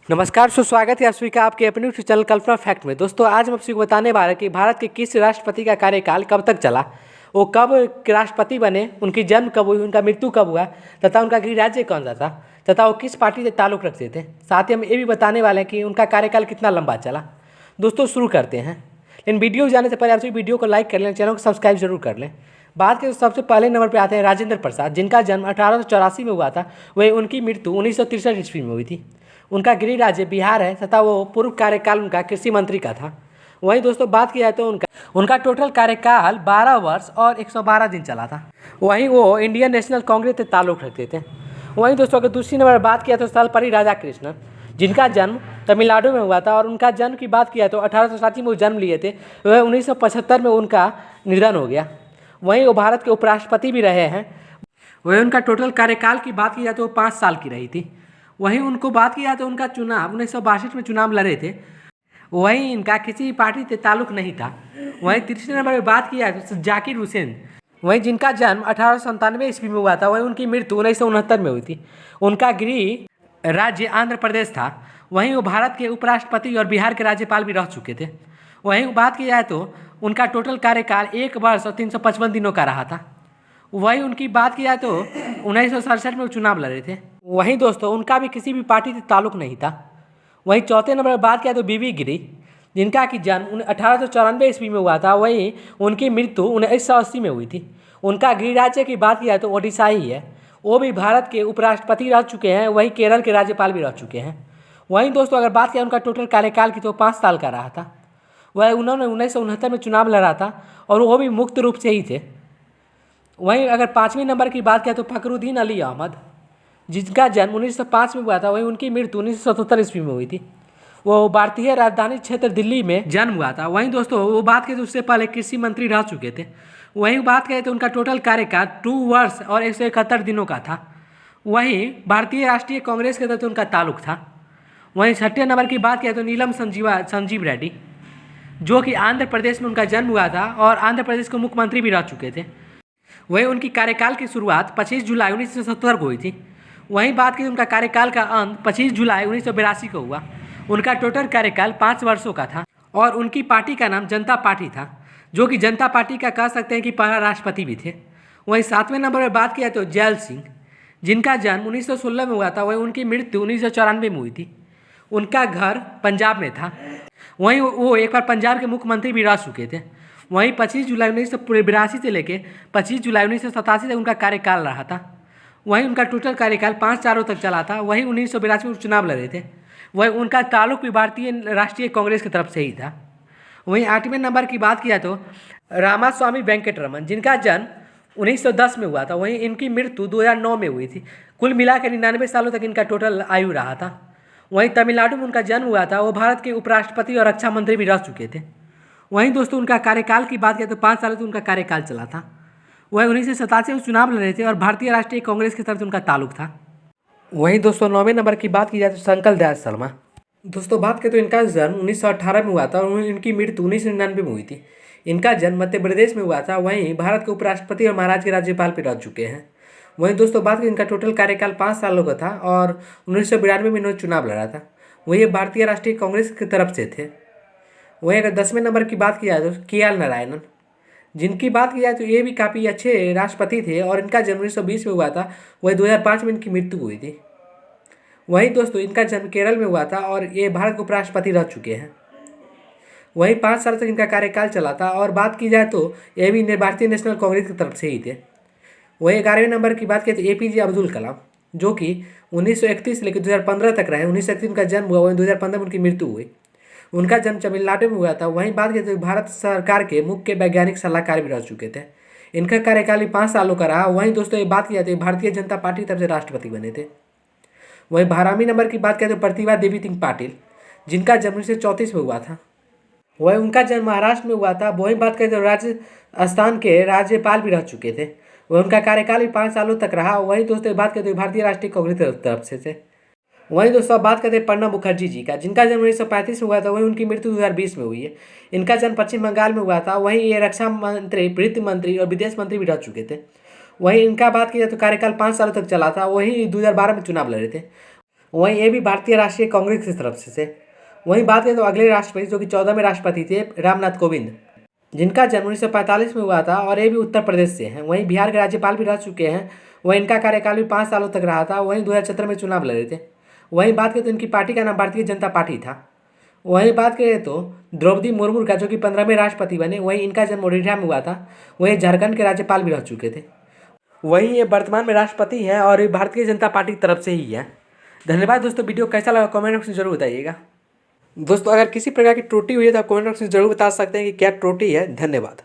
नमस्कार, सुस्वागत है आप सभी का आपके अपने यूट्यूब चैनल कल्पना फैक्ट में। दोस्तों, आज हम आप सभी को बताने वाले हैं कि भारत के किस राष्ट्रपति का कार्यकाल कब तक चला, वो कब राष्ट्रपति बने, उनकी जन्म कब हुई, उनका मृत्यु कब हुआ तथा उनका गृह राज्य कौन सा था तथा वो किस पार्टी से ताल्लुक़ रखते थे। साथ ही हम ये भी बताने वाले हैं कि उनका कार्यकाल कितना लंबा चला। दोस्तों, शुरू करते हैं, लेकिन वीडियो जाने से पहले आप सभी वीडियो को लाइक कर लें, चैनल को सब्सक्राइब जरूर कर लें। बात करें तो सबसे पहले नंबर पर आते हैं राजेंद्र प्रसाद, जिनका जन्म 1884 में हुआ था। वही उनकी मृत्यु 1963 ईस्वी में हुई थी। उनका गृह राज्य बिहार है तथा वो पूर्व कार्यकाल उनका कृषि मंत्री का था। वहीं दोस्तों बात की जाए तो उनका टोटल कार्यकाल 12 वर्ष और 112 दिन चला था। वहीं वो इंडियन नेशनल कांग्रेस से ताल्लुक़ रखते थे। वहीं दोस्तों अगर दूसरी नंबर पर बात किया तो सर्वपल्ली राधाकृष्णन, जिनका जन्म तमिलनाडु में हुआ था और उनका जन्म की बात किया तो 1860 में वो जन्म लिए थे। वह 1975 में उनका निधन हो गया। वहीं वो भारत के उपराष्ट्रपति भी रहे हैं। वहीं उनका टोटल कार्यकाल की बात की जाए तो 5 साल की रही थी। वहीं उनको बात किया तो उनका चुनाव 1962 में चुनाव लड़े थे। वहीं इनका किसी भी पार्टी से ताल्लुक़ नहीं था। वहीं तीसरे नंबर पर बात किया तो जाकिर हुसैन, वहीं जिनका जन्म 1897 ईस्वी में हुआ था। वहीं उनकी मृत्यु 1969 में हुई थी। उनका गृह राज्य आंध्र प्रदेश था। वहीं वो भारत के उपराष्ट्रपति और बिहार के राज्यपाल भी रह चुके थे। वहीं बात की जाए तो उनका टोटल कार्यकाल 1 वर्ष और 355 दिनों का रहा था। वहीं उनकी बात की जाए तो 1967 में वो चुनाव लड़े थे। वहीं दोस्तों उनका भी किसी भी पार्टी से ताल्लुक़ नहीं था। वहीं चौथे नंबर पर बात किया तो बीबी गिरी, जिनका कि जन्म 1894 ईस्वी में हुआ था। वहीं उनकी मृत्यु 1980 में हुई थी। उनका गृह राज्य की बात की जाए तो ओडिशा ही है। वो भी भारत के उपराष्ट्रपति रह चुके हैं। वहीं केरल के राज्यपाल भी रह चुके हैं। वहीं दोस्तों अगर बात किया उनका टोटल कार्यकाल की तो 5 साल का रहा था। वह उन्होंने 1969 में चुनाव लड़ा था और वो भी मुक्त रूप से ही थे। वहीं अगर 5वें नंबर की बात किया तो फखरुद्दीन अली अहमद, जिनका जन्म 1905 में हुआ था। वहीं उनकी मृत्यु 1977 ईस्वी में हुई थी। वो भारतीय राजधानी क्षेत्र दिल्ली में जन्म हुआ था। वहीं दोस्तों वो बात करें तो उससे पहले कृषि मंत्री रह चुके थे। वहीं बात करें तो उनका टोटल कार्यकाल 2 वर्ष और 171 दिनों का था। वहीं भारतीय राष्ट्रीय कांग्रेस के तरफ उनका ताल्लुक था। वहीं 6ठे नंबर की बात किया तो नीलम संजीव रेड्डी, जो कि आंध्र प्रदेश में उनका जन्म हुआ था और आंध्र प्रदेश के मुख्यमंत्री भी रह चुके थे। वहीं उनकी कार्यकाल की शुरुआत 25 जुलाई 1970 को हुई थी। वहीं बात की उनका कार्यकाल का अंत 25 जुलाई 1982 को हुआ। उनका टोटल कार्यकाल 5 वर्षों का था और उनकी पार्टी का नाम जनता पार्टी था, जो कि जनता पार्टी का कह सकते हैं कि पहला राष्ट्रपति भी थे। वहीं 7वें नंबर पर बात किया तो जैल सिंह, जिनका जन्म 1916 में हुआ था। वहीं उनकी मृत्यु 1994 में हुई थी। उनका घर पंजाब में था। वहीं वो एक बार पंजाब के मुख्यमंत्री भी रह चुके थे। वहीं 25 जुलाई 1982 से लेकर 25 जुलाई 1987 तक उनका कार्यकाल रहा था। वहीं उनका टोटल कार्यकाल 5 सालों तक चला था। वहीं 1982 में चुनाव लड़े थे। वहीं उनका ताल्लुक भी भारतीय राष्ट्रीय कांग्रेस की तरफ से ही था। वहीं 8वें नंबर की बात किया तो रामास्वामी वेंकटरमन, जिनका जन्म 1910 में हुआ था। वहीं इनकी मृत्यु 2009 में हुई थी। कुल मिलाकर 99 सालों तक इनका टोटल आयु रहा था। वहीं तमिलनाडु में उनका जन्म हुआ था। वो भारत के उपराष्ट्रपति और रक्षा मंत्री भी रह चुके थे। वहीं दोस्तों उनका कार्यकाल की बात करें तो 5 साल तक उनका कार्यकाल चला था। वह 1987 में चुनाव लड़ रहे थे और भारतीय राष्ट्रीय कांग्रेस की तरफ से उनका ताल्लुक था। वहीं दोस्तों 9वें नंबर की बात की जाए तो शंकर दयाल शर्मा, दोस्तों बात करें तो इनका जन्म 1918 में हुआ था और इनकी मृत्यु 1999 में हुई थी। इनका जन्म मध्य प्रदेश में हुआ था। वहीं भारत के उपराष्ट्रपति और महाराज के राज्यपाल भी रह चुके हैं। वहीं दोस्तों बात करें इनका टोटल कार्यकाल 5 सालों का था और 1992 में इन्होंने चुनाव लड़ा था। वही भारतीय राष्ट्रीय कांग्रेस की तरफ से थे। वहीं अगर 10वें नंबर की बात की जाए तो के.एल. नारायणन, जिनकी बात की जाए तो ये भी काफ़ी अच्छे राष्ट्रपति थे और इनका जन्म 1920 में हुआ था। वही 2005 में इनकी मृत्यु हुई थी। वहीं दोस्तों इनका जन्म केरल में हुआ था और ये भारत के उपराष्ट्रपति रह चुके हैं। वहीं 5 साल तक इनका कार्यकाल चला था और बात की जाए तो ये भी भारतीय नेशनल कांग्रेस की तरफ से ही थे। वहीं 11वें नंबर की बात की तो APJ अब्दुल कलाम, जो कि 1931 से लेकर 2015 तक रहे। 1931 उनका जन्म हुआ। वहीं 2015 में उनकी मृत्यु हुई। उनका जन्म तमिलनाडु में हुआ था। वहीं बात की तो भारत सरकार के मुख्य वैज्ञानिक सलाहकार भी रह चुके थे। इनका कार्यकाल 5 सालों का रहा। वहीं दोस्तों ये बात की जाती है भारतीय जनता पार्टी की तरफ से राष्ट्रपति बने थे। वहीं 12वें नंबर की बात करें तो प्रतिभा देवी सिंह पाटिल, जिनका जन्म 1934 में हुआ था। वहीं उनका जन्म महाराष्ट्र में हुआ था। वहीं बात करें तो राजस्थान के राज्यपाल भी रह चुके थे। वह उनका कार्यकाल भी 5 सालों तक रहा। वहीं दोस्तों बात करें तो भारतीय राष्ट्रीय कांग्रेस की तरफ से थे। वहीं दोस्तों बात करते हैं प्रणब मुखर्जी जी का, जिनका जन्म 1935 में हुआ था। वहीं उनकी मृत्यु 2020 में हुई है। इनका जन्म पश्चिम बंगाल में हुआ था। वहीं ये रक्षा मंत्री, वित्त मंत्री और विदेश मंत्री भी रह चुके थे। वहीं इनका बात की जाए तो कार्यकाल 5 सालों तक चला था। वहीं 2012 में चुनाव लड़े थे। वहीं ये भी भारतीय राष्ट्रीय कांग्रेस की तरफ से। वहीं बात करें तो अगले राष्ट्रपति जो कि 14वें राष्ट्रपति थे रामनाथ कोविंद, जिनका जन्म 1945 में हुआ था और ये भी उत्तर प्रदेश से हैं। वहीं बिहार के राज्यपाल भी रह चुके हैं। वहीं इनका कार्यकाल भी 5 सालों तक रहा था। वहीं 2017 में चुनाव लड़े थे। वहीं बात करें तो इनकी पार्टी का नाम भारतीय जनता पार्टी था। वहीं बात करें तो द्रौपदी मुर्मू का जो कि 15वें राष्ट्रपति बने, वहीं इनका जन्म ओडिशा में हुआ था। वहीं झारखंड के राज्यपाल भी रह चुके थे। वहीं ये वर्तमान में राष्ट्रपति हैं और ये भारतीय जनता पार्टी की तरफ से ही है। धन्यवाद दोस्तों। वीडियो कैसा लगा कमेंट बॉक्स में जरूर बताइएगा। दोस्तों अगर किसी प्रकार की त्रुटि हुई है तो आप कमेंट बॉक्स में जरूर बता सकते हैं कि क्या त्रुटि है। धन्यवाद।